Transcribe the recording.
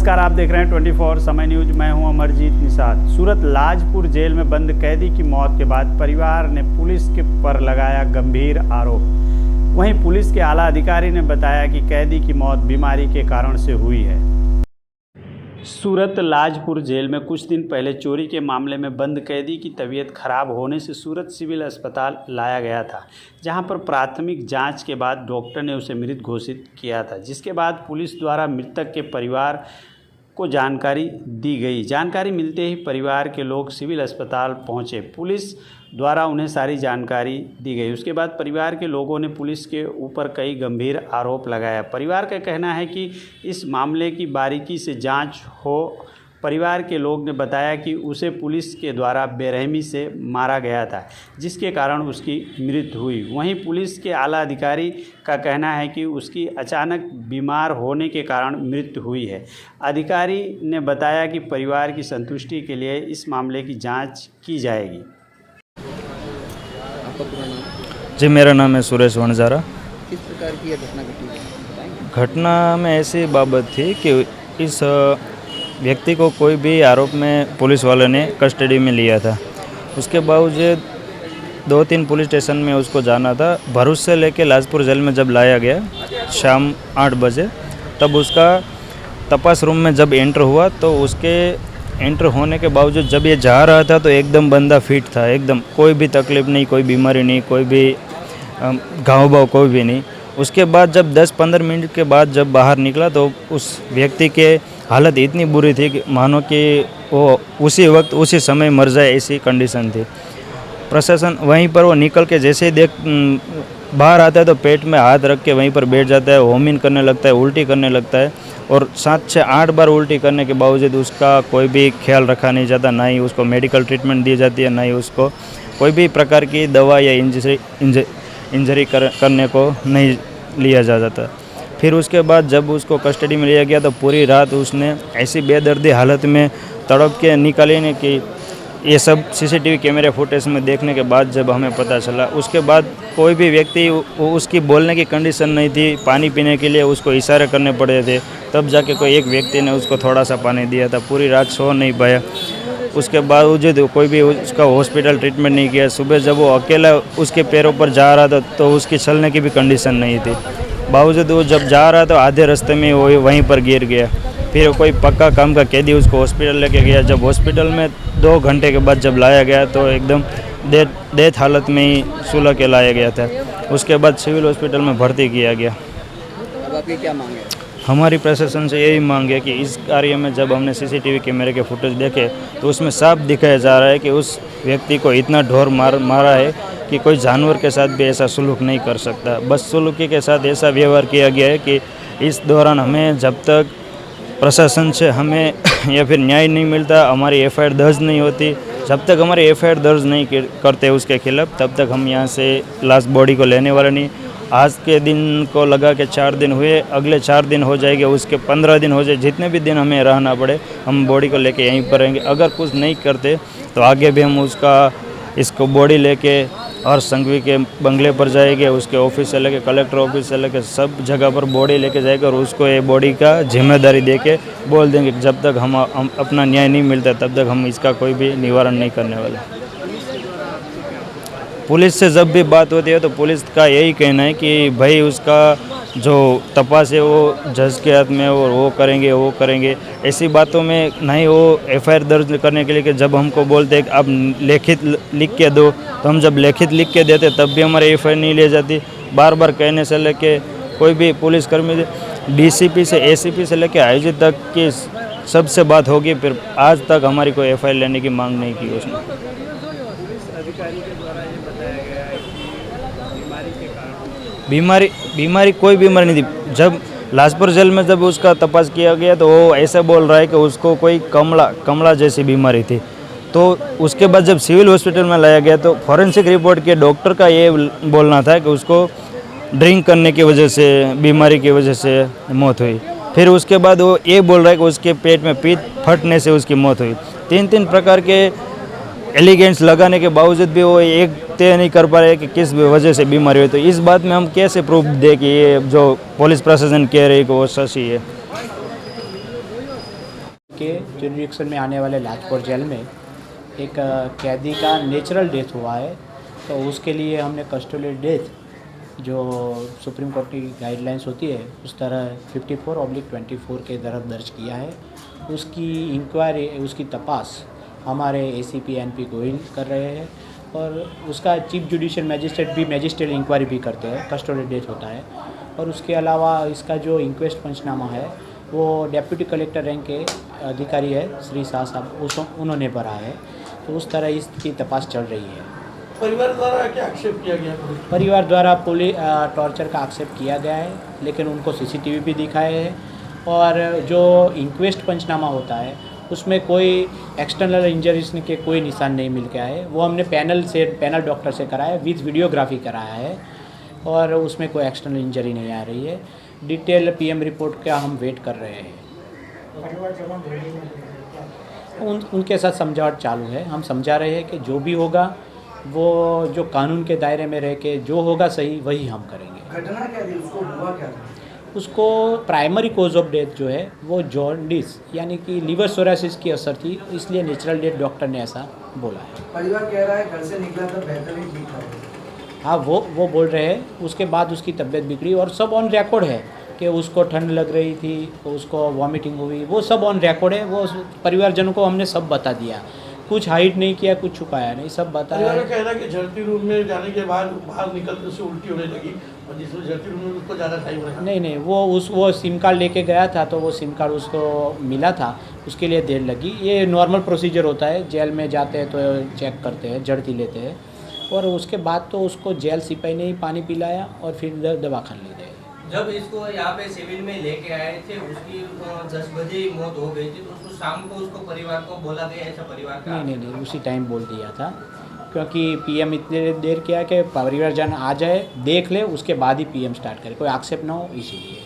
नमस्कार, आप देख रहे हैं 24 समय न्यूज। मैं हूं अमरजीत निषाद। सूरत लाजपुर जेल में बंद कैदी की मौत के बाद परिवार ने पुलिस के पर लगाया गंभीर आरोप। वहीं पुलिस के आला अधिकारी ने बताया कि कैदी की मौत बीमारी के कारण से हुई है। सूरत लाजपुर जेल में कुछ दिन पहले चोरी के मामले में बंद कैदी की तबीयत खराब होने से सूरत सिविल अस्पताल लाया गया था, जहां पर प्राथमिक जांच के बाद डॉक्टर ने उसे मृत घोषित किया था, जिसके बाद पुलिस द्वारा मृतक के परिवार को जानकारी दी गई। जानकारी मिलते ही परिवार के लोग सिविल अस्पताल पहुंचे। पुलिस द्वारा उन्हें सारी जानकारी दी गई। उसके बाद परिवार के लोगों ने पुलिस के ऊपर कई गंभीर आरोप लगाया। परिवार का कहना है कि इस मामले की बारीकी से जांच हो। परिवार के लोग ने बताया कि उसे पुलिस के द्वारा बेरहमी से मारा गया था, जिसके कारण उसकी मृत्यु हुई। वहीं पुलिस के आला अधिकारी का कहना है कि उसकी अचानक बीमार होने के कारण मृत्यु हुई है। अधिकारी ने बताया कि परिवार की संतुष्टि के लिए इस मामले की जांच की जाएगी। आपका पूरा नाम? जी, मेरा नाम है सुरेश वनजारा। किस प्रकार की यह घटना घटी है, बताएंगे? घटना में ऐसी बाबत थी कि इस व्यक्ति को कोई भी आरोप में पुलिस वाले ने कस्टडी में लिया था। उसके बावजूद 2-3 पुलिस स्टेशन में उसको जाना था। भरूच से लेके लाजपुर जेल में जब लाया गया शाम 8 बजे, तब उसका तपास रूम में जब एंटर हुआ तो उसके एंटर होने के बावजूद जब ये जा रहा था तो एकदम बंदा फिट था, एकदम कोई भी तकलीफ़ नहीं, कोई बीमारी नहीं, कोई भी घाव भाव कोई भी नहीं। उसके बाद जब 10-15 मिनट के बाद जब बाहर निकला तो उस व्यक्ति के हालत इतनी बुरी थी कि मानो कि वो उसी वक्त उसी समय मर जाए, ऐसी कंडीशन थी। प्रशासन वहीं पर वो निकल के जैसे ही बाहर आता है तो पेट में हाथ रख के वहीं पर बैठ जाता है, वोमिट करने लगता है, उल्टी करने लगता है और 7 से 8 बार उल्टी करने के बावजूद उसका कोई भी ख्याल रखा नहीं जाता, ना ही उसको मेडिकल ट्रीटमेंट दी जाती है, ना ही उसको कोई भी प्रकार की दवा या इंजरी करने को नहीं लिया जाता। फिर उसके बाद जब उसको कस्टडी में लिया गया तो पूरी रात उसने ऐसी बेदर्दी हालत में तड़प के निकाली ने कि ये सब सीसीटीवी कैमरे फुटेज में देखने के बाद जब हमें पता चला। उसके बाद कोई भी व्यक्ति उसकी बोलने की कंडीशन नहीं थी, पानी पीने के लिए उसको इशारे करने पड़े थे, तब जाके कोई एक व्यक्ति ने उसको थोड़ा सा पानी दिया था। पूरी रात सो नहीं पाया। उसके बावजूद कोई भी उसका हॉस्पिटल ट्रीटमेंट नहीं किया। सुबह जब वो अकेला उसके पैरों पर जा रहा था तो उसकी चलने की भी कंडीशन नहीं थी। बावजूद वो जब जा रहा था आधे रास्ते में वो वहीं पर गिर गया। फिर कोई पक्का काम का कैदी उसको हॉस्पिटल लेके गया। जब हॉस्पिटल में 2 घंटे के बाद जब लाया गया तो एकदम डेथ हालत में ही सुलह के लाया गया था। उसके बाद सिविल हॉस्पिटल में भर्ती किया गया। अब आपकी क्या मांग है? हमारी प्रशासन से यही मांग है कि इस कार्य में जब हमने सीसीटीवी कैमरे के फुटेज देखे तो उसमें साफ दिखाया जा रहा है कि उस व्यक्ति को इतना ढोर मारा है कि कोई जानवर के साथ भी ऐसा सुलूक नहीं कर सकता। बदसलूकी के साथ ऐसा व्यवहार किया गया है कि इस दौरान हमें जब तक प्रशासन से हमें या फिर न्याय नहीं मिलता, हमारी FIR दर्ज नहीं होती, जब तक हमारी FIR दर्ज नहीं करते उसके खिलाफ, तब तक हम यहाँ से लास्ट बॉडी को लेने वाले नहीं। आज के दिन को लगा के 4 दिन हुए, अगले 4 दिन हो जाएंगे, उसके 15 दिन हो जाए, जितने भी दिन हमें रहना पड़े हम बॉडी को लेके यहीं पर रहेंगे। अगर कुछ नहीं करते तो आगे भी हम इसको बॉडी लेके और संघवी के बंगले पर जाएंगे, उसके ऑफिस से लेके कलेक्टर ऑफिस से लेके सब जगह पर बॉडी लेके जाएंगे और उसको ये बॉडी का जिम्मेदारी देके बोल देंगे जब तक हम अपना न्याय नहीं मिलता तब तक हम इसका कोई भी निवारण नहीं करने वाले। पुलिस से जब भी बात होती है तो पुलिस का यही कहना है कि भाई उसका जो तपास है वो जज के हाथ में और वो करेंगे। ऐसी बातों में नहीं वो FIR दर्ज करने के लिए कि जब हमको बोलते हैं कि आप लिखित लिख के दो, तो हम जब लिखित लिख के देते तब भी हमारे FIR नहीं ली जाती। बार बार कहने से लेके कोई भी पुलिसकर्मी DCP से ACP से लेके IG तक की सबसे बात होगी, फिर आज तक हमारी कोई FIR लेने की मांग नहीं की उसने। अधिकारी के द्वारा ये बताया गया है कि बीमारी के कारण बीमारी कोई बीमारी नहीं थी। जब लाजपुर जेल में जब उसका तपास किया गया तो वो ऐसा बोल रहा है कि उसको कोई कमला जैसी बीमारी थी। तो उसके बाद जब सिविल हॉस्पिटल में लाया गया तो फॉरेंसिक रिपोर्ट के डॉक्टर का ये बोलना था कि उसको ड्रिंक करने की वजह से, बीमारी की वजह से मौत हुई। फिर उसके बाद वो ये बोल रहा है कि उसके पेट में पीत फटने से उसकी मौत हुई। 3 प्रकार के एलिगेंट्स लगाने के बावजूद भी वो एक तय नहीं कर पा रहे कि किस वजह से बीमारी हुई। तो इस बात में हम कैसे प्रूफ दें कि ये जो पुलिस प्रशासन कह रही है कि वो सच ही है। के जुरिडिक्शन में आने वाले लाजपुर जेल में एक कैदी का नेचुरल डेथ हुआ है, तो उसके लिए हमने कस्टोडियल डेथ जो सुप्रीम कोर्ट की गाइडलाइंस होती है उस तरह 54/24 के तरफ दर्ज किया है। उसकी इंक्वायरी, उसकी तपास हमारे ACP NP गोयल कर रहे हैं और उसका चीफ जुडिशियल मैजिस्ट्रेट भी मैजिस्ट्रियल इंक्वायरी भी करते हैं, कस्टोडियल डेथ होता है। और उसके अलावा इसका जो इंक्वेस्ट पंचनामा है वो डेप्यूटी कलेक्टर रैंक के अधिकारी है श्री शाह साहब, उन्होंने भरा है। तो उस तरह इसकी तपास चल रही है। परिवार द्वारा क्या आक्षेप किया गया? परिवार द्वारा पुलिस टॉर्चर का आक्षेप किया गया है, लेकिन उनको CCTV भी दिखाए हैं और जो इंक्वेस्ट पंचनामा होता है उसमें कोई एक्सटर्नल इंजरीज के कोई निशान नहीं मिल के आए। वो हमने पैनल डॉक्टर से कराया, विथ वीडियोग्राफी कराया है और उसमें कोई एक्सटर्नल इंजरी नहीं आ रही है। डिटेल PM रिपोर्ट का हम वेट कर रहे हैं। उनके साथ समझावट चालू है। हम समझा रहे हैं कि जो भी होगा वो जो कानून के दायरे में रह के जो होगा सही वही हम करेंगे। घटना क्या थी, उसको हुआ क्या था? उसको प्राइमरी कोज ऑफ डेथ जो है वो जॉन्डिस यानी कि लीवर सोरासिस की असर थी, इसलिए नेचुरल डेथ डॉक्टर ने ऐसा बोला है। परिवार कह रहा है घर से निकला तो बेहतर ही ठीक था। हाँ, वो बोल रहे हैं। उसके बाद उसकी तबीयत बिगड़ी और सब ऑन रिकॉर्ड है कि उसको ठंड लग रही थी, उसको वॉमिटिंग हुई, वो सब ऑन रिकॉर्ड है। वो परिवारजनों को हमने सब बता दिया, कुछ हाइड नहीं किया, कुछ छुपाया नहीं, सब बताया। परिवार का कहना है कि झड़ती रूम में जाने के बाद बाहर निकलते उसे उल्टी होने लगी और जिसमें झड़ती रूम में उसको ज़्यादा टाइम लगा। नहीं, वो सिम कार्ड लेके गया था तो वो सिम कार्ड उसको मिला था, उसके लिए देर लगी। ये नॉर्मल प्रोसीजर होता है, जेल में जाते हैं तो चेक करते हैं, झड़ती लेते हैं और उसके बाद तो उसको जेल सिपाही ने ही पानी पिलाया और फिर दवा खा ली गई। जब इसको यहाँ पे सिविल में लेके आए थे उसकी 10 बजे ही मौत हो गई थी, तो उसको शाम को उसको परिवार को बोला गया ऐसा परिवार का? नहीं, उसी टाइम बोल दिया था क्योंकि PM इतने देर किया कि परिवारजन आ जाए, देख ले, उसके बाद ही PM स्टार्ट करे, कोई आक्षेप ना हो, इसीलिए।